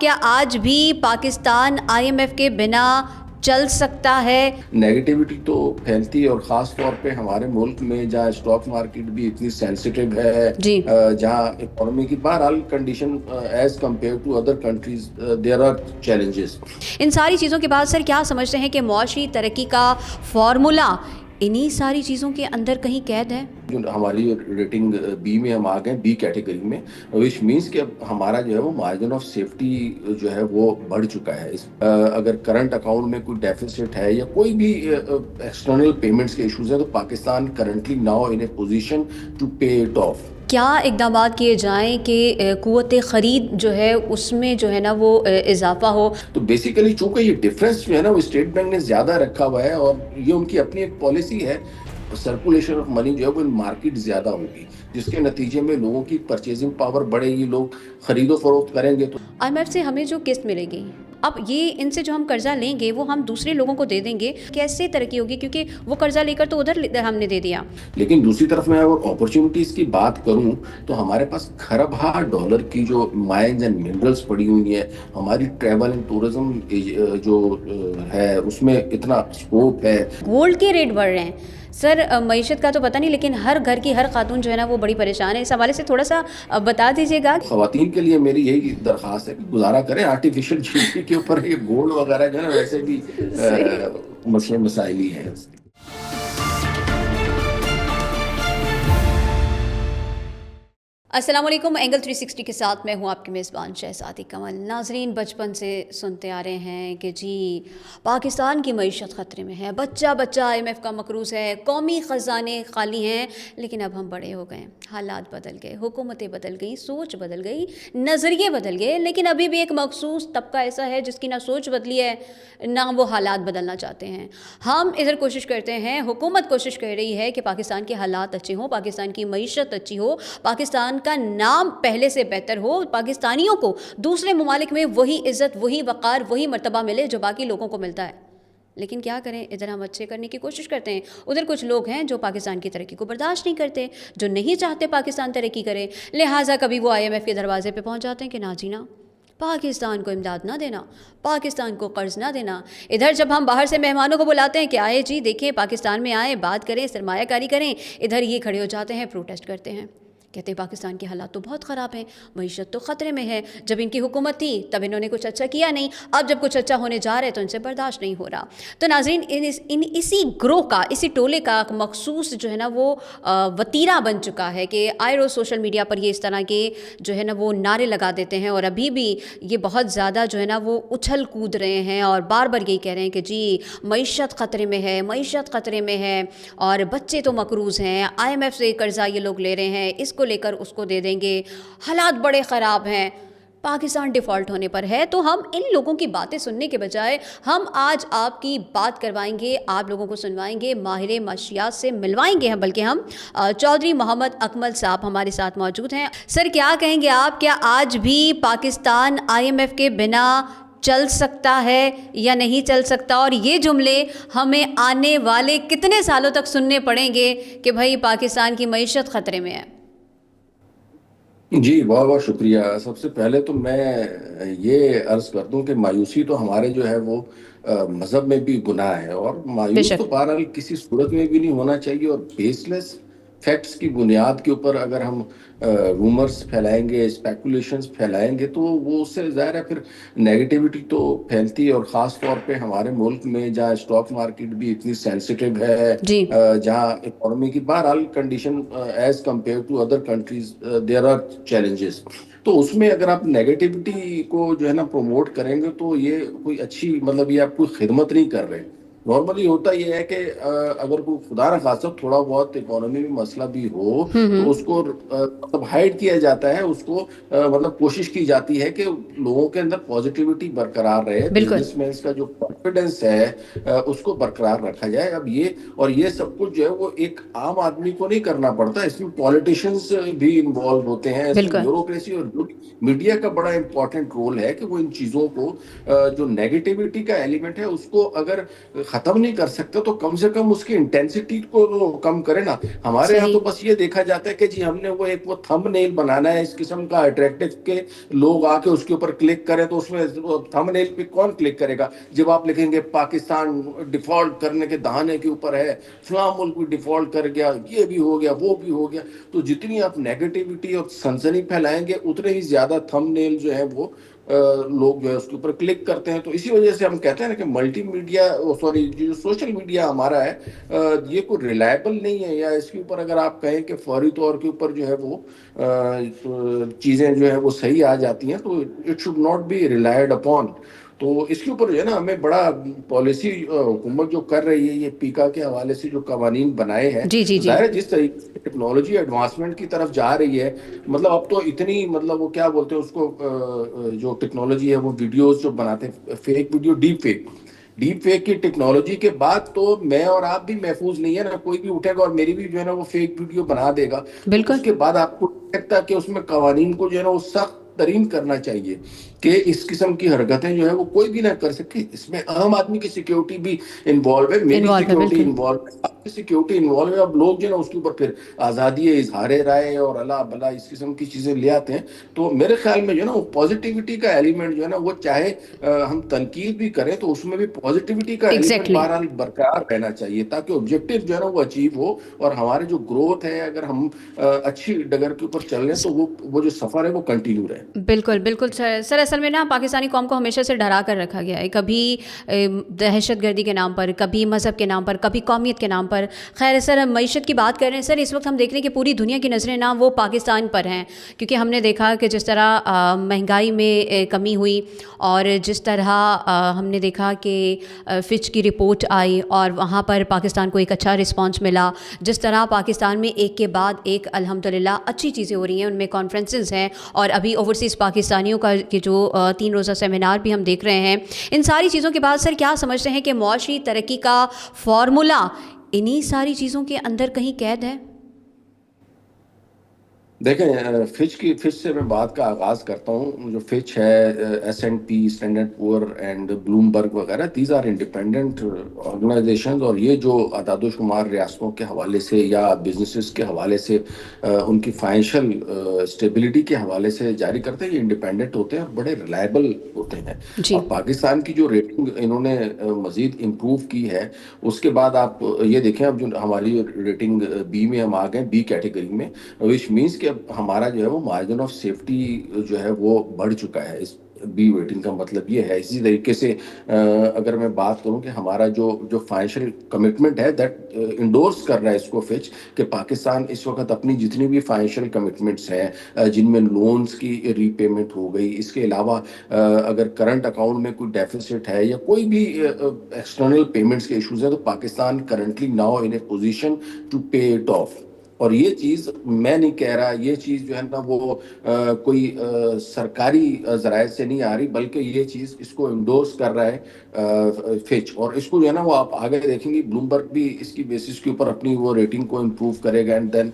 کیا آج بھی پاکستان IMF کے بنا چل سکتا ہے؟ نیگیٹیوٹی تو پھیلتی ہے، اور خاص طور پہ ہمارے ملک میں جہاں اسٹاک مارکیٹ بھی اتنی سینسیٹیو ہے، جی جہاں اکانومی کی بہرحال condition as compare to other countries there are challenges. ان ساری چیزوں کے بعد سر کیا سمجھتے ہیں کہ معاشی ترقی کا فارمولا انہی ساری چیزوں کے اندر کہیں قید ہے؟ جو ہماری ریٹنگ بی میں ہم آ گئے، بی کیٹیگری میں، وچ مینس کہ اب ہمارا جو ہے وہ مارجن آف سیفٹی جو ہے وہ بڑھ چکا ہے. اگر کرنٹ اکاؤنٹ میں کوئی ڈیفیسٹ ہے یا کوئی بھی ایکسٹرنل پیمنٹس کے ایشوز ہیں، تو Pakistan currently now in a position to pay it off. کیا اقدامات کیے جائیں کہ قوت خرید جو ہے اس میں جو ہے نا وہ اضافہ ہو؟ تو بیسیکلی چونکہ یہ ڈفرینس جو ہے نا وہ اسٹیٹ بینک نے زیادہ رکھا ہوا ہے، اور یہ ان کی اپنی ایک پالیسی ہے. سرکولیشن آف منی جو ہے وہ ان مارکیٹ زیادہ ہوگی، جس کے نتیجے میں لوگوں کی پرچیزنگ پاور بڑھے گی، لوگ خرید و فروخت کریں گے. تو IMF سے ہمیں جو قسط ملے گی، اب یہ ان سے جو ہم قرضہ لیں گے وہ ہم دوسرے لوگوں کو دے دیں گے، کیسے ترقی ہوگی؟ کیونکہ وہ قرضہ لے کر تو ادھر ہم نے دے دیا. لیکن دوسری طرف میں اگر اپرچونٹیز کی بات کروں تو ہمارے پاس کھربھا ڈالر کی جو مائنز اینڈ منرلس پڑی ہوئی ہیں، ہماری ٹریول اینڈ ٹورزم جو ہے اس میں اتنا اسکوپ ہے. گولڈ کے ریٹ بڑھ رہے ہیں سر، معیشت کا تو پتہ نہیں، لیکن ہر گھر کی ہر خاتون جو ہے نا وہ بڑی پریشان ہے. اس حوالے سے تھوڑا سا بتا دیجیے گا. خواتین کے لیے میری یہی درخواست ہے کہ گزارا کریں آرٹیفیشل چیزیں کے اوپر. یہ گولڈ وغیرہ جو ہے نا ویسے بھی مسئلے مسائل ہی ہیں. السلام علیکم، اینگل 360 کے ساتھ میں ہوں آپ کی میزبان شہزادی کمل. ناظرین، بچپن سے سنتے آ رہے ہیں کہ جی پاکستان کی معیشت خطرے میں ہے، بچہ بچہ IMF کا مقروض ہے، قومی خزانے خالی ہیں. لیکن اب ہم بڑے ہو گئے، حالات بدل گئے، حکومتیں بدل گئی، سوچ بدل گئی، نظریے بدل گئے. لیکن ابھی بھی ایک مخصوص طبقہ ایسا ہے جس کی نہ سوچ بدلی ہے نہ وہ حالات بدلنا چاہتے ہیں. ہم ادھر کوشش کرتے ہیں، حکومت کوشش کر رہی ہے کہ پاکستان کے حالات اچھے ہوں، پاکستان کی معیشت اچھی ہو، پاکستان کا نام پہلے سے بہتر ہو، پاکستانیوں کو دوسرے ممالک میں وہی عزت، وہی وقار، وہی مرتبہ ملے جو باقی لوگوں کو ملتا ہے. لیکن کیا کریں، ادھر ہم اچھے کرنے کی کوشش کرتے ہیں، ادھر کچھ لوگ ہیں جو پاکستان کی ترقی کو برداشت نہیں کرتے، جو نہیں چاہتے پاکستان ترقی کرے. لہٰذا کبھی وہ IMF کے دروازے پہ پہنچ جاتے ہیں کہ ناجینا پاکستان کو امداد نہ دینا، پاکستان کو قرض نہ دینا. ادھر جب ہم باہر سے مہمانوں کو بلاتے ہیں کہ آئے جی دیکھیں پاکستان میں آئیں، بات کریں، سرمایہ کاری کریں، ادھر یہ کھڑے ہو جاتے ہیں، پروٹیسٹ کرتے ہیں، کہتے ہیں پاکستان کے حالات تو بہت خراب ہیں، معیشت تو خطرے میں ہے. جب ان کی حکومت تھی تب انہوں نے کچھ اچھا کیا نہیں، اب جب کچھ اچھا ہونے جا رہا ہے تو ان سے برداشت نہیں ہو رہا. تو ناظرین، اسی گروہ کا، اسی ٹولے کا مخصوص جو ہے نا وہ وتیرہ بن چکا ہے کہ آئے روز سوشل میڈیا پر یہ اس طرح کے جو ہے نا وہ نعرے لگا دیتے ہیں، اور ابھی بھی یہ بہت زیادہ جو ہے نا وہ اچھل کود رہے ہیں اور بار بار یہی کہہ رہے ہیں کہ جی معیشت خطرے میں ہے، معیشت خطرے میں ہے، اور بچے تو مقروض ہیں، IMF سے قرضہ یہ لوگ لے رہے ہیں، اس کو لے کر اس کو دے دیں گے، حالات بڑے خراب ہیں، پاکستان ڈیفالٹ ہونے پر ہے. تو ہم ان لوگوں کی باتیں سننے کے بجائے ہم آج آپ کی بات کروائیں گے، آپ لوگوں کو سنوائیں گے، ماہر معاشیات سے ملوائیں گے. بلکہ ہم چودھری محمد اکمل صاحب ہمارے ساتھ موجود ہیں. سر کیا کہیں گے آپ، کیا آج بھی پاکستان IMF کے بنا چل سکتا ہے یا نہیں چل سکتا؟ اور یہ جملے ہمیں آنے والے کتنے سالوں تک سننے پڑیں گے کہ بھائی پاکستان کی معیشت خطرے میں ہے؟ جی بہت بہت شکریہ. سب سے پہلے تو میں یہ عرض کر دوں کہ مایوسی تو ہمارے جو ہے وہ مذہب میں بھی گناہ ہے، اور بے مایوس شک. تو بہرحال کسی صورت میں بھی نہیں ہونا چاہیے. اور بیس لیس فیکٹس کی بنیاد کے اوپر اگر ہم رومرز پھیلائیں گے، اسپیکولیشنز پھیلائیں گے، تو وہ اس سے ظاہر ہے پھر نیگیٹیوٹی تو پھیلتی ہے. اور خاص طور پہ ہمارے ملک میں جہاں اسٹاک مارکیٹ بھی اتنی سینسیٹیو ہے، جی جہاں اکانومی کی بہرحال condition as compare to other countries there are challenges. تو اس میں اگر آپ نیگیٹیوٹی کو جو ہے نا پروموٹ کریں گے تو یہ کوئی اچھی، مطلب یہ آپ کوئی خدمت نہیں کر رہے. نارملی ہوتا یہ ہے کہ اگر کوئی خدا نخواستہ تھوڑا بہت اکانومی میں مسئلہ بھی ہو تو اس کو مطلب ہائڈ کیا جاتا ہے، اس کو مطلب کوشش کی جاتی ہے کہ لوگوں کے اندر پازیٹیوٹی برقرار رہے، بالکل. بزنس مینس کا جو کانفیڈنس ہے اس کو برقرار رکھا جائے. اب یہ سب کچھ جو ہے وہ ایک عام آدمی کو نہیں کرنا پڑتا، اس میں پولیٹیشنز بھی انوالو ہوتے ہیں، اس میں بالکل. بیوروکریسی اور میڈیا کا بڑا امپورٹنٹ رول ہے کہ وہ ان چیزوں کو جو نیگیٹیوٹی کا ایلیمنٹ ہے اس کو اگر ختم نہیں کر سکتے تو کم سے کم اس کی انٹینسٹی کو تو کم کرے نا. ہمارے یہاں تو صحیح. بس یہ دیکھا جاتا ہے کہ جی ہم نے وہ تھم نیل بنانا ہے اس قسم کا اٹریکٹو کہ لوگ آ کے اس کے اوپر کلک کریں. تو اس میں تھم نیل پہ کون کلک کرے گا جب آپ لکھیں گے پاکستان ڈیفالٹ کرنے کے دہانے کے اوپر ہے, فلاں ملک بھی ڈیفالٹ کر گیا, یہ بھی ہو گیا, وہ بھی ہو گیا. تو جتنی آپ نیگیٹیوٹی اور سنسنی پھیلائیں گے اتنے ہی زیادہ تھم نیل جو ہے وہ لوگ جو ہے اس کے اوپر کلک کرتے ہیں. تو اسی وجہ سے ہم کہتے ہیں نا کہ ملٹی میڈیا سوری جو سوشل میڈیا ہمارا ہے یہ کوئی ریلائبل نہیں ہے, یا اس کے اوپر اگر آپ کہیں کہ فوری طور کے اوپر جو ہے وہ چیزیں جو ہے وہ صحیح آ جاتی ہیں تو it should not be relied upon. تو اس کے اوپر جو ہے نا ہمیں بڑا پالیسی حکومت جو کر رہی ہے یہ پیکا کے حوالے سے جو قوانین بنائے ہیں, جی جی جی. ظاہر ہے جس طریقے سے ٹیکنالوجی ایڈوانسمنٹ کی طرف جا رہی ہے, مطلب اب تو اتنی مطلب وہ کیا بولتے ہیں اس کو جو ٹیکنالوجی ہے وہ ویڈیوز جو بناتے ہیں فیک ویڈیو, ڈیپ فیک کی ٹیکنالوجی کے بعد تو میں اور آپ بھی محفوظ نہیں ہے نا. کوئی بھی اٹھے گا اور میری بھی جو ہے نا وہ فیک ویڈیو بنا دے گا. تو بالکل. اس کے بعد آپ کو لگتا ہے کہ اس میں قوانین کو جو ہے نا وہ سخت ترین کرنا چاہیے کہ اس قسم کی حرکتیں جو ہے وہ کوئی بھی نہ کر سکے. اس میں عام آدمی کی سیکیورٹی بھی انوالو ہے, میری انوالو ہے سیکیورٹی بالکل. انوالو ہے, آپ کی سیکیورٹی انوالو ہے. اب لوگ جو ہے نا اس کے اوپر پھر آزادی اظہار رائے اور اللہ بلا اس قسم کی چیزیں لے آتے ہیں. تو میرے خیال میں جو ہے نا وہ پازیٹیوٹی کا ایلیمنٹ جو ہے نا وہ چاہے ہم تنقید بھی کریں تو اس میں بھی پازیٹیوٹی کا ایلیمنٹ ایگزیکٹلی. بہرحال برقرار رہنا چاہیے تاکہ آبجیکٹو جو ہے نا وہ اچیو ہو. اور ہمارے جو گروتھ ہے اگر ہم اچھی ڈگر کے اوپر چل رہے ہیں تو وہ جو سفر ہے وہ کنٹینیو رہے. بالکل بالکل سر اصل میں نا پاکستانی قوم کو ہمیشہ سے ڈرا کر رکھا گیا ہے, کبھی دہشت گردی کے نام پر, کبھی مذہب کے نام پر, کبھی قومیت کے نام پر. خیر سر ہم معیشت کی بات کر رہے ہیں سر, اس وقت ہم دیکھ رہے ہیں کہ پوری دنیا کی نظریں نا وہ پاکستان پر ہیں, کیونکہ ہم نے دیکھا کہ جس طرح مہنگائی میں کمی ہوئی اور جس طرح ہم نے دیکھا کہ فچ کی رپورٹ آئی اور وہاں پر پاکستان کو ایک اچھا رسپانس ملا, جس طرح پاکستان میں ایک کے بعد ایک الحمدللہ اچھی چیزیں ہو رہی ہیں, ان میں کانفرنسز ہیں اور ابھی اوورسیز پاکستانیوں کا کہ جو 3 روزہ سیمینار بھی ہم دیکھ رہے ہیں. ان ساری چیزوں کے بعد سر کیا سمجھتے ہیں کہ معاشی ترقی کا فارمولا انہی ساری چیزوں کے اندر کہیں قید ہے؟ دیکھیں فچ سے میں بات کا آغاز کرتا ہوں. جو فچ ہے S and P, standard poor and Bloomberg وغیرہ, دیز آر انڈیپینڈنٹ آرگنائزیشنز, اور یہ جو اعداد و شمار ریاستوں کے حوالے سے یا بزنسز کے حوالے سے ان کی فائنینشیل اسٹیبلٹی کے حوالے سے جاری کرتے ہیں, یہ انڈیپینڈنٹ ہوتے ہیں اور بڑے ریلائبل ہوتے ہیں. جی اور پاکستان کی جو ریٹنگ انہوں نے مزید امپروو کی ہے اس کے بعد آپ یہ دیکھیں اب جو ہماری ریٹنگ بی میں ہم آ گئے, بی کیٹیگری میں, وچ مینس کہ اب ہمارا جو ہے وہ مارجن آف سیفٹی جو ہے وہ بڑھ چکا ہے. اس بی ریٹنگ کا مطلب یہ ہے. اسی طریقے سے اگر میں بات کروں کہ ہمارا جو فائنینشیل کمٹمنٹ ہے دیٹ انڈورس کر رہا ہے اس کو فچ, کہ پاکستان اس وقت اپنی جتنی بھی فائنینشیل کمٹمنٹس ہیں جن میں لونز کی ری پیمنٹ ہو گئی, اس کے علاوہ اگر کرنٹ اکاؤنٹ میں کوئی ڈیفیسٹ ہے یا کوئی بھی ایکسٹرنل پیمنٹس کے ایشوز ہیں, تو Pakistan currently now in a position to pay it off. اور یہ چیز میں نہیں کہہ رہا, یہ چیز جو ہے نا وہ کوئی سرکاری ذرائع سے نہیں آ رہی, بلکہ یہ چیز اس کو انڈورس کر رہا ہے فچ. اور اس کو جو ہے نا وہ آپ آگے دیکھیں گے بلومبرگ بھی اس کی بیسس کے اوپر اپنی وہ ریٹنگ کو امپروو کرے گا, and then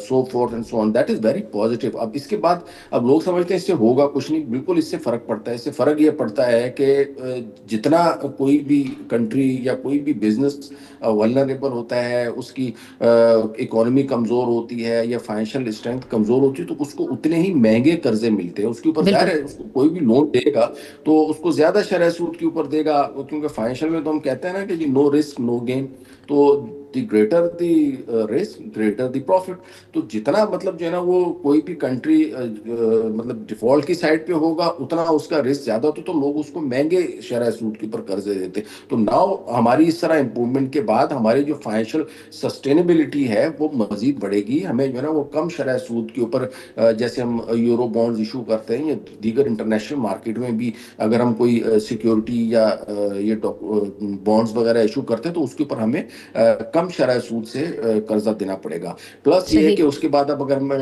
so forth and so on. That is very positive. اب اس کے بعد اب لوگ سمجھتے ہیں اس سے ہوگا کچھ نہیں, بالکل اس سے فرق پڑتا ہے. اس سے فرق یہ پڑتا ہے کہ جتنا کوئی بھی کنٹری یا کوئی بھی بزنس ولنریبل ہوتا ہے, اس کی اکانومی کمزور ہوتی ہے یا فائنینشیل اسٹرینتھ کمزور ہوتی ہے, تو اس کو اتنے ہی مہنگے قرضے ملتے ہیں. اس کے اوپر ظاہر بالکل. ہے اس کو کوئی بھی لون دے گا تو اس کو زیادہ شرح سود کے اوپر دے گا, کیونکہ فائنینشیل میں تو ہم کہتے ہیں نا کہ جی نو رسک نو گین. تو the greater the risk greater the profit. تو جتنا مطلب جو ہے نا وہ کوئی بھی کنٹری مطلب ڈیفالٹ کی سائڈ پہ ہوگا اتنا اس کا رسک زیادہ ہوتا, تو لوگ اس کو مہنگے شرح سود کے اوپر قرضے دیتے. تو ناؤ ہماری اس طرح امپروومنٹ کے بعد ہماری جو فائنینشیل سسٹینیبلٹی ہے وہ مزید بڑھے گی. ہمیں جو ہے نا وہ کم شرح سود کے اوپر جیسے ہم یورو بانڈز ایشو کرتے ہیں یا دیگر انٹرنیشنل مارکیٹ میں بھی اگر ہم کوئی سیکیورٹی یا یہ بانڈز وغیرہ ایشو کرتے ہیں تو اس کے اوپر ہمیں کم شرح سود سے قرضہ دینا پڑے گا. پلس یہ ہے صحیح. کہ اس کے بعد اب اگر میں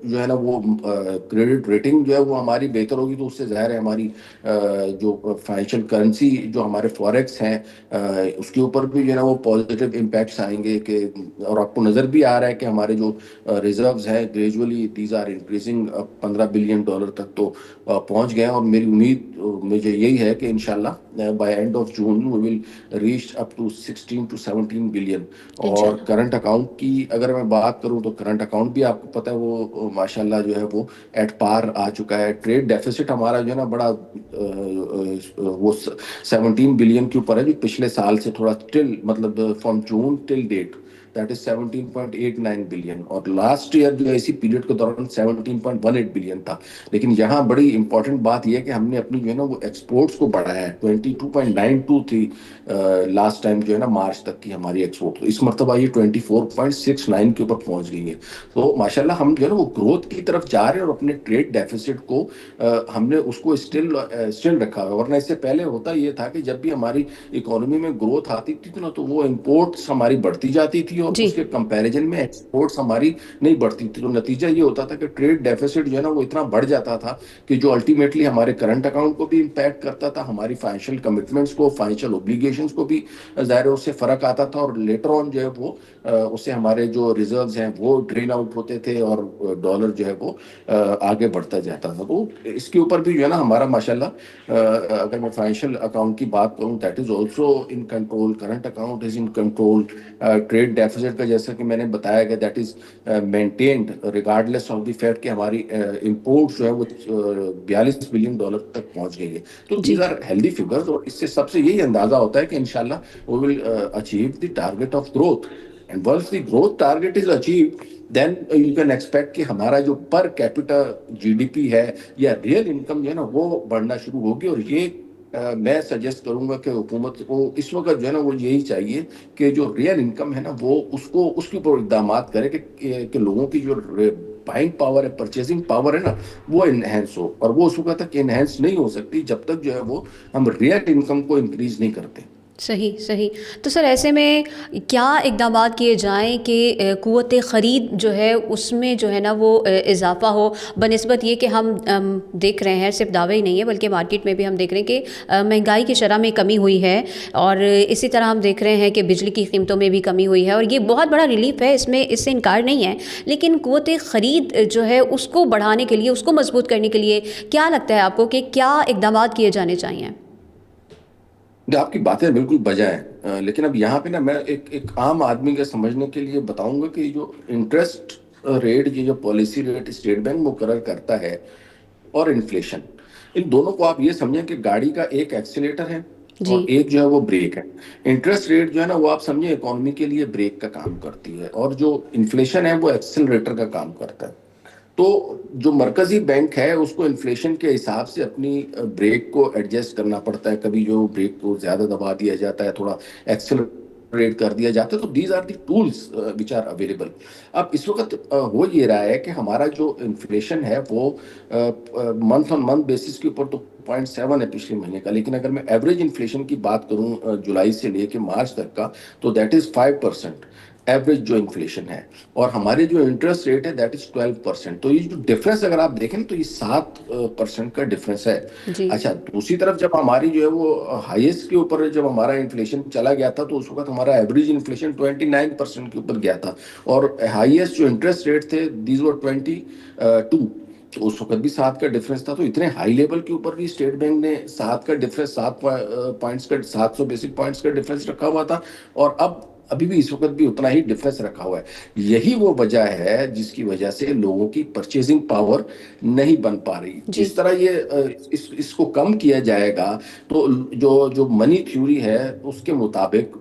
جو ہے نا وہ کریڈٹ ریٹنگ جو ہے وہ ہماری بہتر ہوگی, تو اس سے ظاہر ہے ہماری جو فائنینشیل کرنسی جو ہمارے فوریکس ہیں اس کے اوپر بھی جو ہے نا وہ پازیٹیو امپیکٹس آئیں گے. کہ اور آپ کو نظر بھی آ رہا ہے کہ ہمارے جو ریزروز ہیں gradually these are increasing, $15 billion تک تو پہنچ گئے ہیں. اور میری امید مجھے یہی ہے کہ انشاءاللہ by end of June we will reach up to 16 to 17 billion. اور انشاءاللہ. کرنٹ اکاؤنٹ کی اگر میں بات کروں تو کرنٹ اکاؤنٹ بھی آپ کو پتہ ہے وہ ماشاءاللہ جو ہے وہ ایٹ پار آ چکا ہے. ٹریڈ ڈیفیسٹ ہمارا جو ہے نا بڑا وہ 17 بلین کے اوپر ہے، جو پچھلے سال سے تھوڑا ٹل مطلب from June till date that is 17.89 billion. اور لاسٹ ایئر جو ہے اسی پیریڈ کے دوران 17.18 بلین تھا. لیکن یہاں بڑی امپورٹنٹ بات یہ ہے کہ ہم نے اپنی جو ہے نا وہ ایکسپورٹس کو بڑھایا ہے. 22.92 تھی لاسٹ ٹائم جو ہے نا مارچ تک کی ہماری ایکسپورٹ، اس مرتبہ یہ 24.69 کے اوپر پہنچ گئی ہے. تو ماشاءاللہ ہم جو ہے نا وہ گروتھ کی طرف جا رہے ہیں، اور اپنے ٹریڈ ڈیفیسٹ کو ہم نے اس کو اسٹل رکھا ہوا ہے. ورنہ اس سے پہلے ہوتا یہ تھا کہ جب بھی ہماری اکانومی میں گروتھ آتی تھی نا تو وہ امپورٹس ہماری بڑھتی جاتی تھی اور جی. اس کے کمپیریزن میں ایکسپورٹس ہماری نہیں بڑھتی تھی. تو نتیجہ یہ ہوتا تھا کہ ٹریڈ ڈیفیسٹ جو ہے نا وہ اتنا بڑھ جاتا تھا کہ جو الٹیمیٹلی ہمارے کرنٹ اکاؤنٹ کو بھی امپیکٹ کرتا تھا، ہماری فائنینشیل کمٹمنٹس کو، فائنینشیل اوبلیگیشنس کو بھی ظاہر ہے اس سے فرق آتا تھا. اور لیٹر آن جو ہے وہ اس سے ہمارے جو ریزروز ہیں وہ ڈرین آؤٹ ہوتے تھے اور ڈالر جو ہے وہ آگے بڑھتا جاتا تھا. تو اس کے اوپر بھی جو ہے نا ہمارا ماشاءاللہ اگر میں فائنینشیل اکاؤنٹ کی بات کروں that is also in control, current account is in control. Trade deficit کا جیسا کہ میں نے بتایا کہ that is maintained regardless of the fact کہ ہماری امپورٹ جو ہے وہ 42 بلین ڈالر تک پہنچ گئی ہے. تو جی. دیز آر ہیلدی فگرز، اور اس سے سب سے یہی اندازہ ہوتا ہے کہ انشاءاللہ we will achieve the target of growth. And once the growth target is achieved, then you can expect کہ ہمارا جو per capita G D P ہے یا ریئل انکم جو ہے نا وہ بڑھنا شروع ہوگی. اور یہ میں سجیسٹ کروں گا کہ حکومت کو اس وقت جو ہے نا وہ یہی چاہیے کہ جو ریئل انکم ہے نا وہ اس کے اوپر اقدامات کرے کہ لوگوں کی جو بائنگ پاور ہے، پرچیزنگ پاور ہے نا وہ انہینس ہو. اور وہ اس وقت تک انہینس نہیں ہو سکتی جب تک جو ہے وہ ہم ریئل انکم کو انکریز نہیں کرتے. صحیح صحیح. تو سر ایسے میں کیا اقدامات کیے جائیں کہ قوت خرید جو ہے اس میں جو ہے نا وہ اضافہ ہو، بنسبت یہ کہ ہم دیکھ رہے ہیں صرف دعوے ہی نہیں ہے بلکہ مارکیٹ میں بھی ہم دیکھ رہے ہیں کہ مہنگائی کی شرح میں کمی ہوئی ہے، اور اسی طرح ہم دیکھ رہے ہیں کہ بجلی کی قیمتوں میں بھی کمی ہوئی ہے، اور یہ بہت بڑا ریلیف ہے، اس سے انکار نہیں ہے. لیکن قوت خرید جو ہے اس کو بڑھانے کے لیے، اس کو مضبوط کرنے کے لیے کیا لگتا ہے آپ کو کہ کیا اقدامات کیے جانے چاہیے؟ آپ کی باتیں بالکل بجا ہیں، لیکن اب یہاں پہ نا میں ایک عام آدمی کے سمجھنے کے لیے بتاؤں گا کہ جو انٹرسٹ ریٹ، یہ جو پالیسی ریٹ اسٹیٹ بینک مقرر کرتا ہے اور انفلیشن، ان دونوں کو آپ یہ سمجھیں کہ گاڑی کا ایک ایکسیلیٹر ہے اور جی. ایک جو ہے وہ بریک ہے. انٹرسٹ ریٹ جو ہے نا وہ آپ سمجھیں اکانومی کے لیے بریک کا کام کرتی ہے، اور جو انفلیشن ہے وہ ایکسیلریٹر کا کام کرتا ہے. تو جو مرکزی بینک ہے اس کو انفلیشن کے حساب سے اپنی بریک کو ایڈجسٹ کرنا پڑتا ہے. کبھی جو بریک کو زیادہ دبا دیا جاتا ہے، تھوڑا ایکسلریٹ کر دیا جاتا ہے. تو these are the tools which are available. اب اس وقت ہو یہ رہا ہے کہ ہمارا جو انفلیشن ہے وہ منتھ آن منتھ بیسس کے اوپر تو 0.7 ہے پچھلے مہینے کا، لیکن اگر میں ایوریج انفلیشن کی بات کروں جولائی سے لے کے مارچ تک کا تو دیٹ از 5% ایوریج جو انفلیشن ہے. اور ہمارے جو انٹرسٹ ریٹ ہے دیٹ از 12%. تو یہ جو ڈفرینس اگر آپ دیکھیں تو یہ 7% کا ڈفرینس ہے. جی. اچھا، دوسری طرف جب ہماری جو ہے وہ ہائیسٹ کے اوپر جب ہمارا انفلیشن چلا گیا تھا تو اس وقت ہمارا ایوریج انفلیشن 29% کے اوپر گیا تھا، اور ہائیسٹ جو انٹرسٹ ریٹ تھے دیز ور 22. تو اس وقت بھی 7 کا ڈفرینس تھا. تو اتنے ہائی لیول کے اوپر بھی اسٹیٹ بینک نے 7 کا ڈفرینس، 7 پوائنٹس کا 700 بیسک پوائنٹس کا ڈفرینس رکھا ہوا تھا. اور ابھی بھی اس وقت بھی اتنا ہی ڈفرینس رکھا ہوا ہے. یہی وہ وجہ ہے جس کی وجہ سے لوگوں کی پرچیزنگ پاور نہیں بن پا رہی. جی. جس طرح یہ اس کو کم کیا جائے گا تو جو منی تھیوری ہے اس کے مطابق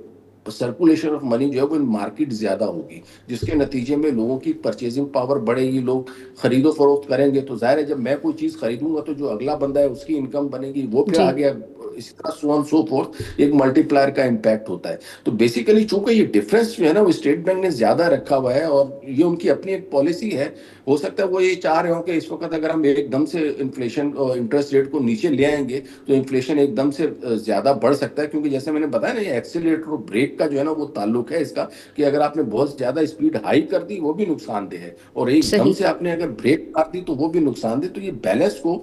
سرکولیشن آف منی جو ہے وہ مارکیٹ زیادہ ہوگی، جس کے نتیجے میں لوگوں کی پرچیزنگ پاور بڑھے گی، لوگ خرید و فروخت کریں گے. تو ظاہر ہے جب میں کوئی چیز خریدوں گا تو جو اگلا بندہ ہے اس کی انکم بنے گی، وہ پھر جی. آگے اسی طرح سو آن سو فورتھ ایک ملٹی پلائر کا امپیکٹ ہوتا ہے. تو بیسیکلی چونکہ یہ ڈفرینس جو ہے نا وہ اسٹیٹ بینک نے زیادہ رکھا ہوا ہے، اور یہ ان کی اپنی ایک پالیسی ہے. ہو سکتا ہے وہ یہ چاہ رہے ہوں کہ اس وقت اگر ہم ایک دم سے انفلیشن اور انٹرسٹ ریٹ کو نیچے لے آئیں گے تو انفلیشن ایک دم سے زیادہ بڑھ سکتا ہے. کیونکہ جیسے میں نے بتایا نا یہ ایکسیلیٹر اور بریک کا جو ہے نا وہ تعلق ہے اس کا، کہ اگر آپ نے بہت زیادہ اسپیڈ ہائی کر دی وہ بھی نقصان دہ ہے، اور ایک دم صحیح. سے آپ نے اگر بریک مار دی تو وہ بھی نقصان دہ. تو یہ بیلنس کو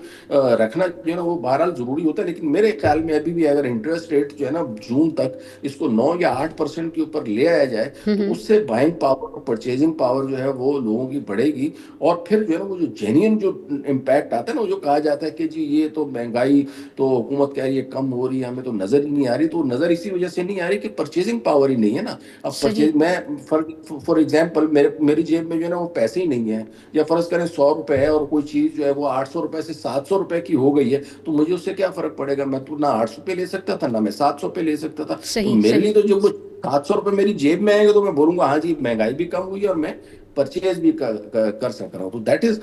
رکھنا جو ہے نا وہ بہرحال ضروری ہوتا ہے. لیکن میرے خیال میں ابھی بھی اگر انٹرسٹ ریٹ جو ہے نا جون تک اس کو 9 یا 8% کے اوپر لے آیا جائے تو اس سے بائنگ پاور اور پرچیزنگ پاور جو ہے وہ لوگوں کی بڑھے گی. اور پھر جو ہے نا وہ جو جینین جو امپیکٹ آتا ہے نا، وہ جو کہا جاتا ہے کہ جی یہ تو مہنگائی تو حکومت کہہ رہی ہے کم ہو رہی ہے، ہمیں تو نظر ہی نہیں آ رہی، تو نظر اسی وجہ سے نہیں آ رہی کہ پرچیزنگ پاور ہی نہیں ہے نا. اب صحیح. پرچیز میں فار ایگزامپل میری جیب میں جو ہے نا وہ پیسے ہی نہیں ہے، یا فرض کریں 100 روپے ہے اور کوئی چیز جو ہے وہ 800 روپے سے 700 روپے کی ہو گئی ہے، تو مجھے اس سے کیا فرق پڑے گا؟ میں تو نہ 800 پہ لے سکتا تھا، نہ میں 700 پہ لے سکتا تھا. تو صحیح. میرے صحیح. لیے تو جب وہ 700 روپے میری جیب میں آئیں گے تو میں بولوں گا ہاں جی مہنگائی بھی کم ہوئی ہے اور میں پرچیز بھی کر سک رہا ہوں. تو that is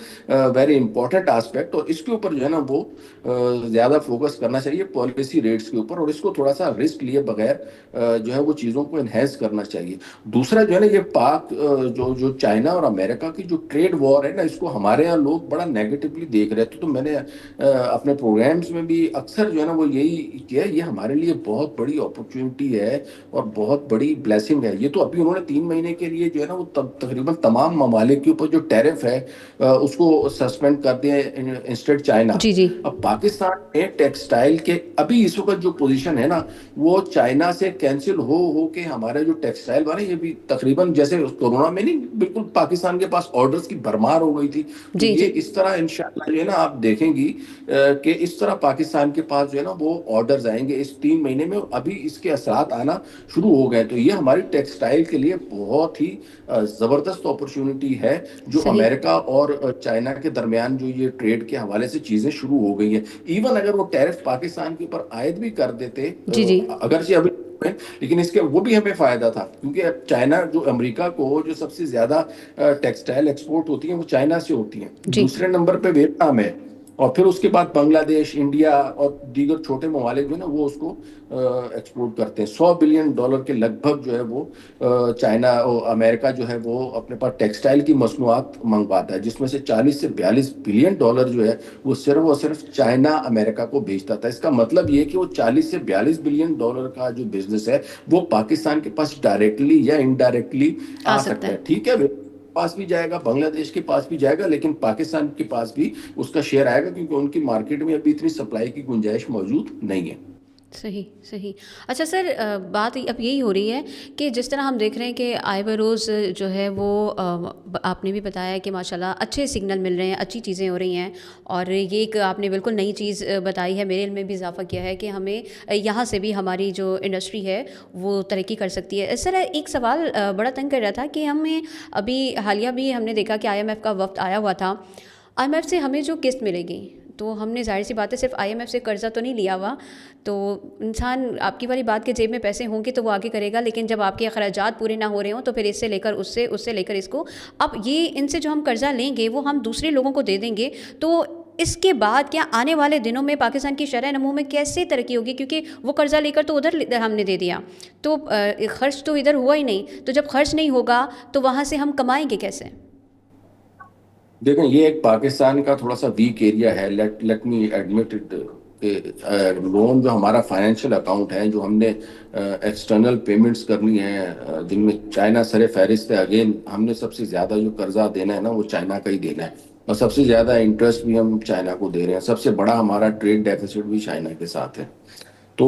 very important aspect. اور اس کے اوپر جو ہے نا وہ زیادہ فوکس کرنا چاہیے پالیسی ریٹس کے اوپر، اور اس کو تھوڑا سا رسک لیے بغیر جو ہے وہ چیزوں کو انہینس کرنا چاہیے. دوسرا جو ہے نا یہ پاک جو چائنا اور امریکہ کی جو ٹریڈ وار ہے نا، اس کو ہمارے یہاں لوگ بڑا نیگیٹولی دیکھ رہے تھے. تو میں نے اپنے پروگرامز میں بھی اکثر جو ہے نا وہ یہی کیا، یہ ہمارے لیے بہت بڑی اپرچونٹی ہے اور بہت بڑی بلیسنگ ہے. یہ تو ابھی انہوں نے 3 مہینے کے لیے جو ہے نا وہ تقریباً تمام ممالک کے اوپر جو ٹیرف ہے اس کو سسپینڈ کر دیا انسٹیڈ چائنا. جی. جی. اب پاکستان میں ٹیکسٹائل کے ابھی اس وقت جو پوزیشن ہے نا، وہ چائنا سے کینسل ہو کے ہمارے جو ٹیکسٹائل والے یہ بھی تقریباً جیسے کورونا میں نہیں بالکل پاکستان کے پاس آرڈرز کی بھرمار ہو گئی تھی. تو جی. یہ جی. اس طرح انشاءاللہ جو ہے نا آپ دیکھیں گی کہ اس طرح پاکستان کے پاس جو ہے نا وہ آرڈرز آئیں گے اس 3 مہینے میں، اور ابھی اس کے اثرات آنا شروع ہو گئے. تو یہ ہماری ٹیکسٹائل کے لیے بہت ہی زبردست اپرچونٹی ہے جو صحیح. امریکہ اور چائنا کے درمیان جو یہ ٹریڈ کے حوالے سے چیزیں شروع ہو گئی ہیں. ایون اگر وہ ٹیرف پاکستان کے اوپر عائد بھی کر دیتے، جی. جی. اگرچہ ابھی لیکن اس کے وہ بھی ہمیں فائدہ تھا، کیونکہ چائنا جو امریکہ کو جو سب سے زیادہ ٹیکسٹائل ایکسپورٹ ہوتی ہیں وہ چائنا سے ہوتی ہیں. جی. دوسرے نمبر پہ ویتنام ہے، اور پھر اس کے بعد بنگلہ دیش، انڈیا اور دیگر چھوٹے ممالک جو ہے نا وہ اس کو ایکسپورٹ کرتے ہیں. $100 بلین کے لگ بھگ جو ہے وہ چائنا اور امریکہ جو ہے وہ اپنے پاس ٹیکسٹائل کی مصنوعات منگواتا ہے، جس میں سے $40 سے $42 جو ہے وہ صرف اور صرف چائنا امریکہ کو بھیجتا تھا. اس کا مطلب یہ کہ وہ $40 سے $42 کا جو بزنس ہے وہ پاکستان کے پاس ڈائریکٹلی یا انڈائریکٹلی آ آ سکتا سکتا ہے. ہے. ٹھیک ہے، پاس بھی جائے گا، بنگلہ دیش کے پاس بھی جائے گا، لیکن پاکستان کے پاس بھی اس کا شیئر آئے گا، کیونکہ ان کی مارکیٹ میں ابھی اتنی سپلائی کی گنجائش موجود نہیں ہے. صحیح. صحیح. اچھا سر، بات اب یہی ہو رہی ہے کہ جس طرح ہم دیکھ رہے ہیں کہ آئے بروز جو ہے وہ آپ نے بھی بتایا کہ ماشاءاللہ اچھے سگنل مل رہے ہیں، اچھی چیزیں ہو رہی ہیں، اور یہ ایک آپ نے بالکل نئی چیز بتائی ہے، میرے علم میں بھی اضافہ کیا ہے کہ ہمیں یہاں سے بھی ہماری جو انڈسٹری ہے وہ ترقی کر سکتی ہے. سر ایک سوال بڑا تنگ کر رہا تھا کہ ہمیں ابھی حالیہ بھی ہم نے دیکھا کہ IMF کا وفد آیا ہوا تھا. IMF سے ہمیں جو قسط ملے گی، تو ہم نے ظاہر سی بات ہے صرف IMF سے قرضہ تو نہیں لیا ہوا، تو انسان آپ کی والی بات کے جیب میں پیسے ہوں گے تو وہ آگے کرے گا، لیکن جب آپ کے اخراجات پورے نہ ہو رہے ہوں تو پھر اس سے لے کر اس سے لے کر اس کو، اب یہ ان سے جو ہم قرضہ لیں گے وہ ہم دوسرے لوگوں کو دے دیں گے، تو اس کے بعد کیا آنے والے دنوں میں پاکستان کی شرح نمو میں کیسے ترقی ہوگی؟ کیونکہ وہ قرضہ لے کر تو ادھر ہم نے دے دیا، تو خرچ تو ادھر ہوا ہی نہیں، تو جب خرچ نہیں ہوگا تو وہاں سے ہم کمائیں گے کیسے؟ دیکھیں یہ ایک پاکستان کا تھوڑا سا ویک ایریا ہے. لیٹ می ایڈمٹ اٹ کہ لون جو ہمارا فائنینشیل اکاؤنٹ ہے، جو ہم نے ایکسٹرنل پیمنٹس کرنی ہے، جن میں چائنا سر فہرست ہے. اگین ہم نے سب سے زیادہ جو قرضہ دینا ہے نا وہ چائنا کا ہی دینا ہے، اور سب سے زیادہ انٹرسٹ بھی ہم چائنا کو دے رہے ہیں. سب سے بڑا ہمارا ٹریڈ ڈیفیسٹ بھی چائنا کے ساتھ ہے. تو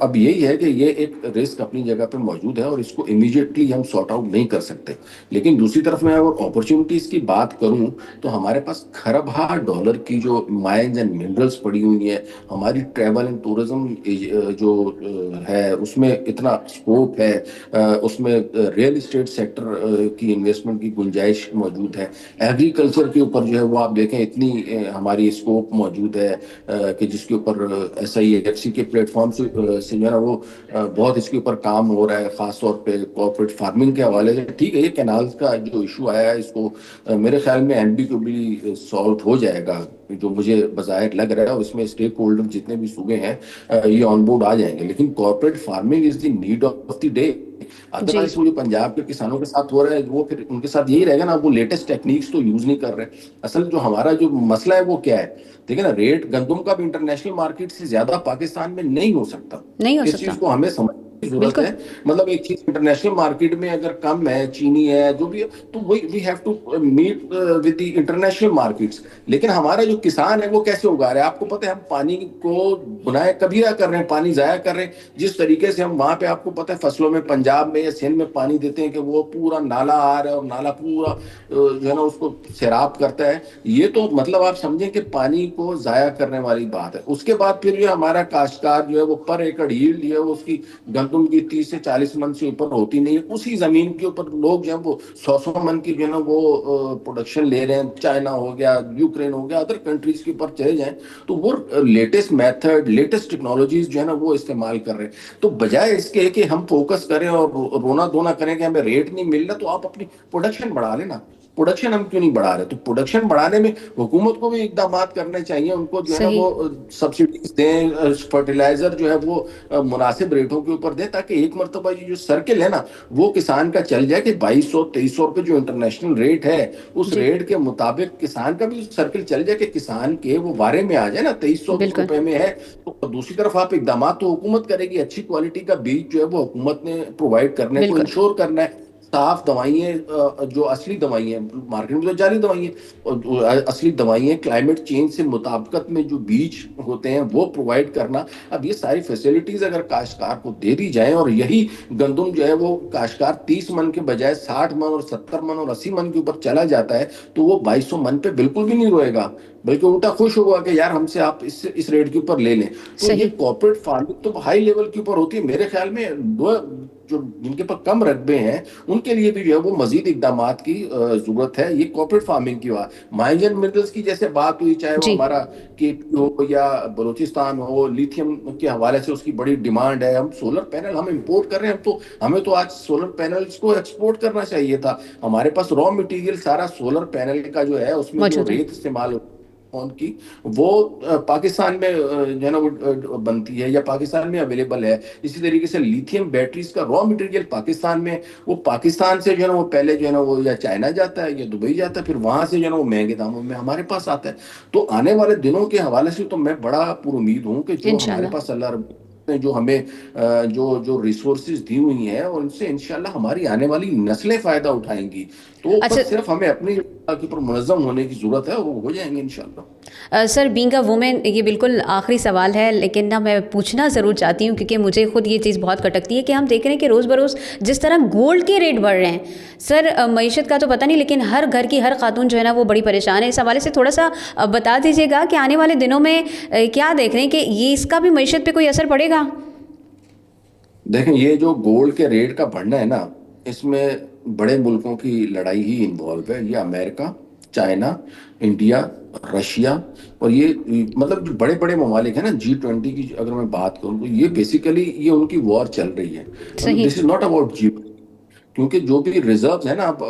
اب یہی ہے کہ یہ ایک رسک اپنی جگہ پہ موجود ہے اور اس کو امیڈیٹلی ہم سارٹ آؤٹ نہیں کر سکتے. لیکن دوسری طرف میں اگر اپرچونٹیز کی بات کروں تو ہمارے پاس کھربہ ڈالر کی جو مائنز اینڈ منرلس پڑی ہوئی ہیں، ہماری ٹریول اینڈ ٹورزم جو ہے اس میں اتنا اسکوپ ہے، اس میں ریئل اسٹیٹ سیکٹر کی انویسٹمنٹ کی گنجائش موجود ہے. ایگریکلچر کے اوپر جو ہے وہ آپ دیکھیں اتنی ہماری اسکوپ موجود ہے کہ جس کے اوپر SIFC کے پلیٹ فارم سے جو ہے نا وہ بہت اس کے اوپر کام ہو رہا ہے، خاص طور پہ کوآپریٹ فارمنگ کے حوالے سے. ٹھیک ہے، یہ کینالز کا جو ایشو آیا ہے اس کو میرے خیال میں NB کو بھی سالو ہو جائے گا، جو مجھے بظاہر لگ رہا ہے، اور اس میں اسٹیک ہولڈر جتنے بھی صوبے ہیں یہ آن بورڈ آ جائیں گے. لیکن cooperate farming is the need of the day. جی. ادروائز وہ جو پنجاب کے کسانوں کے ساتھ ہو رہا ہے وہ پھر ان کے ساتھ یہی رہے گا نا، وہ لیٹسٹ ٹیکنیکس تو یوز نہیں کر رہے. اصل جو ہمارا جو مسئلہ ہے وہ کیا ہے؟ دیکھیں نا، ریٹ گندم کا بھی انٹرنیشنل مارکیٹ سے زیادہ پاکستان میں نہیں ہو سکتا. نہیں ہو اس سکتا. چیز کو ہمیں سمجھ ضرورت ہے. مطلب ایک چیز انٹرنیشنل مارکیٹ میں اگر کم ہے، چینی ہے، جو بھی ہے، تو we have to meet with the international markets. لیکن ہمارا جو کسان ہے وہ کیسے اگا رہا ہے؟ آپ کو پتہ ہے ہم پانی کو گناہ کبیرہ کر رہے ہیں، پانی ضائع کر رہے ہیں. جس طریقے سے ہم وہاں پہ آپ کو پتہ ہے فصلوں میں پنجاب میں یا سندھ میں پانی دیتے ہیں کہ وہ پورا نالا آ رہا ہے اور نالا پورا جو ہے نا اس کو سیراب کرتا ہے. یہ تو مطلب آپ سمجھیں کہ پانی کو ضائع کرنے والی بات ہے. اس کے بعد پھر جو ہمارا کاشتکار جو ہے وہ پر ایکڑ ییلڈ جو ہے وہ اس کی گندم کی 30 سے 40 من سے اوپر ہوتی نہیں ہے. اسی زمین کے اوپر لوگ جو ہے وہ 100 من کی جو ہے نا وہ پروڈکشن لے رہے ہیں. چائنا ہو گیا، یوکرین ہو گیا، ادر کنٹریز کے اوپر چلے جائیں تو وہ لیٹسٹ میتھڈ، لیٹسٹ ٹیکنالوجیز جو ہے نا وہ استعمال کر رہے ہیں. تو بجائے اس کے کہ ہم فوکس کریں اور رونا دھونا کریں کہ ہمیں ریٹ نہیں مل رہا، تو آپ اپنی پروڈکشن بڑھا لیں نا. پروڈکشن ہم کیوں نہیں بڑھا رہے؟ تو پروڈکشن بڑھانے میں حکومت کو بھی اقدامات کرنے چاہیے. ان کو جو ہے نا صحیح. وہ سبسڈیز دیں، فرٹیلائزر جو ہے وہ مناسب ریٹوں کے اوپر دیں، تاکہ ایک مرتبہ یہ جو سرکل ہے نا وہ کسان کا چل جائے کہ 2200-2300 روپے جو انٹرنیشنل ریٹ ہے اس جی ریٹ کے مطابق کسان کا بھی سرکل چل جائے کہ کسان کے وہ وارے میں آ جائے نا. 2300 بالکل روپے میں ہے تو دوسری طرف آپ اقدامات تو حکومت کرے گی. اچھی کوالٹی کا بیج جو ہے وہ حکومت نے پرووائڈ کرنے کو بالکل انشور کرنا ہے. صاف دوائیں، جو اصلی دوائیں مارکیٹ میں تو جعلی دوائیں، اور اصلی دوائیں کلائمیٹ چینج سے مطابقت میں جو بیج ہوتے ہیں وہ پرووائڈ کرنا. اب یہ ساری فیسلٹیز اگر کاشتکار کو دے دی جائیں اور یہی گندم جو ہے وہ کاشتکار 30 من کے بجائے 60 من اور 70 من اور 80 من کے اوپر چلا جاتا ہے تو وہ 2200 من پہ بالکل بھی نہیں روئے گا، بلکہ الٹا خوش ہوگا کہ یار ہم سے آپ اس ریٹ کے اوپر لے لیں. تو یہ صحیح. کارپوریٹ فارمنگ تو ہائی لیول کے اوپر ہوتی ہے. میرے خیال میں جو جن کے پاس کم رقبے ہیں ان کے لیے بھی جو ہے وہ مزید اقدامات کی ضرورت ہے. یہ کارپوریٹ فارمنگ کی بات، مائنز اینڈ منرلز کی جیسے بات ہوئی، چاہے وہ جی ہمارا کے پی ہو یا بلوچستان ہو، لیتھیم کے حوالے سے اس کی بڑی ڈیمانڈ ہے. ہم سولر پینل ہم امپورٹ کر رہے ہیں، ہمیں تو آج سولر پینلز کو ایکسپورٹ کرنا چاہیے تھا. ہمارے پاس را مٹیریل سارا سولر پینل کا جو ہے اس میں جو موجود ہے. ریت استعمال ہوتی کی وہ پاکستان میں جو ہے نا وہ بنتی ہے یا پاکستان میں اویلیبل ہے. اسی طریقے سے لیتھیم بیٹریز کا را مٹیریل پاکستان میں، وہ پاکستان سے جو ہے نا وہ پہلے جو ہے نا وہ یا چائنا جاتا ہے یا دبئی جاتا ہے، پھر وہاں سے جو ہے نا وہ مہنگے داموں میں ہمارے پاس آتا ہے. تو آنے والے دنوں کے حوالے سے تو میں بڑا پر امید ہوں کہ جو ہمارے انشاءاللہ. پاس اللہ رب نے جو ہمیں جو ریسورسز دی ہوئی ہیں اور ان سے انشاءاللہ ہماری آنے والی نسلیں فائدہ اٹھائیں گی. تو اچھا بس صرف ہمیں اپنی کے اوپر منظم ہونے کی ضرورت ہے، وہ ہو جائیں گے انشاءاللہ. سر بینگ اے وومن، یہ بالکل آخری سوال ہے لیکن نا میں پوچھنا ضرور چاہتی ہوں کیونکہ مجھے خود یہ چیز بہت کھٹکتی ہے کہ ہم دیکھ رہے ہیں کہ روز بروز جس طرح گولڈ کے ریٹ بڑھ رہے ہیں سر، معیشت کا تو پتہ نہیں لیکن ہر گھر کی ہر خاتون جو ہے نا وہ بڑی پریشان ہے. اس حوالے سے تھوڑا سا بتا دیجیے گا کہ آنے والے دنوں میں کیا دیکھ رہے ہیں کہ یہ اس کا بھی معیشت پہ کوئی اثر پڑے گا؟ دیکھیں یہ جو گولڈ کے ریٹ کا بڑھنا ہے نا، اس میں بڑے ملکوں کی لڑائی ہی انوالو ہے. یہ امریکہ، چائنا، انڈیا، رشیا، اور یہ مطلب جو بڑے بڑے ممالک ہیں نا G20 کی اگر میں بات کروں تو یہ بیسیکلی یہ ان کی وار چل رہی ہے. مطلب صحیح. دس از ناٹ اباؤٹ جی، کیونکہ جو بھی ریزروز ہیں نا، اب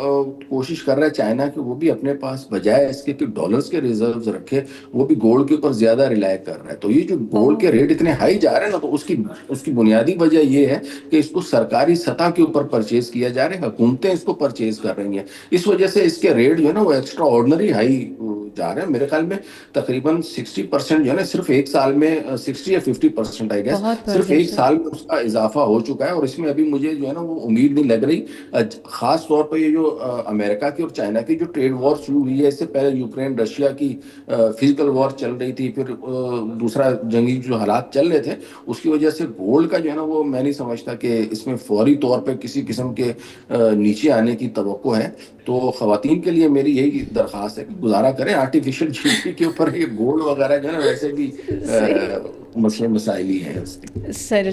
کوشش کر رہا ہے چائنا کہ وہ بھی اپنے پاس بجائے اس کے کہ ڈالرز کے ریزروز رکھے وہ بھی گولڈ کے اوپر زیادہ ریلائی کر رہا ہے. تو یہ جو گولڈ کے ریٹ اتنے ہائی جا رہے ہیں نا، تو اس کی بنیادی وجہ یہ ہے کہ اس کو سرکاری سطح کے اوپر پرچیز کیا جا رہا ہے، حکومتیں اس کو پرچیز کر رہی ہیں. اس وجہ سے اس کے ریٹ جو ہے نا وہ ایکسٹرا آرڈنری ہائی جا رہے ہیں. میرے خیال میں تقریباً 60% جو ہے نا صرف ایک سال میں 60 یا 50% آئی گیس بہت بڑھ صرف گیا ایک سر. سال میں اس کا اضافہ ہو چکا ہے. اور اس میں ابھی مجھے جو ہے نا وہ امید نہیں لگ رہی، خاص طور پہ یہ جو امریکہ کی اور چائنا کی جو ٹریڈ وار شروع ہوئی ہے، اس سے پہلے یوکرین رشیا کی فزیکل وار چل رہی تھی، پھر دوسرا جنگی جو حالات چل رہے تھے، اس کی وجہ سے گولڈ کا جو ہے نا وہ میں نہیں سمجھتا کہ اس میں فوری طور پہ کسی قسم کے نیچے آنے کی توقع ہے. تو خواتین کے لیے میری یہی درخواست ہے کہ گزارا کریں آرٹیفیشل جیولری کے اوپر. یہ گولڈ وغیرہ جو ہے نا ویسے بھی صحیح. مسئلے مسائل ہی ہیں اس کے. سر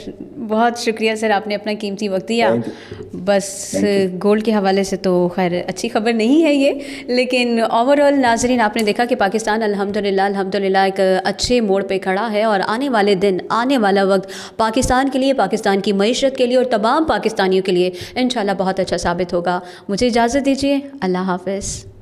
بہت شکریہ سر، آپ نے اپنا قیمتی وقت دیا. Thank you. بس تھینک یو. گولڈ کے حوالے سے تو خیر اچھی خبر نہیں ہے یہ، لیکن اوور آل ناظرین آپ نے دیکھا کہ پاکستان الحمدللہ ایک اچھے موڑ پہ کھڑا ہے، اور آنے والے دن، آنے والا وقت پاکستان کے لیے، پاکستان کی معیشت کے لیے اور تمام پاکستانیوں کے لیے انشاءاللہ بہت اچھا ثابت ہوگا. مجھے اجازت دیجیے، اللہ حافظ.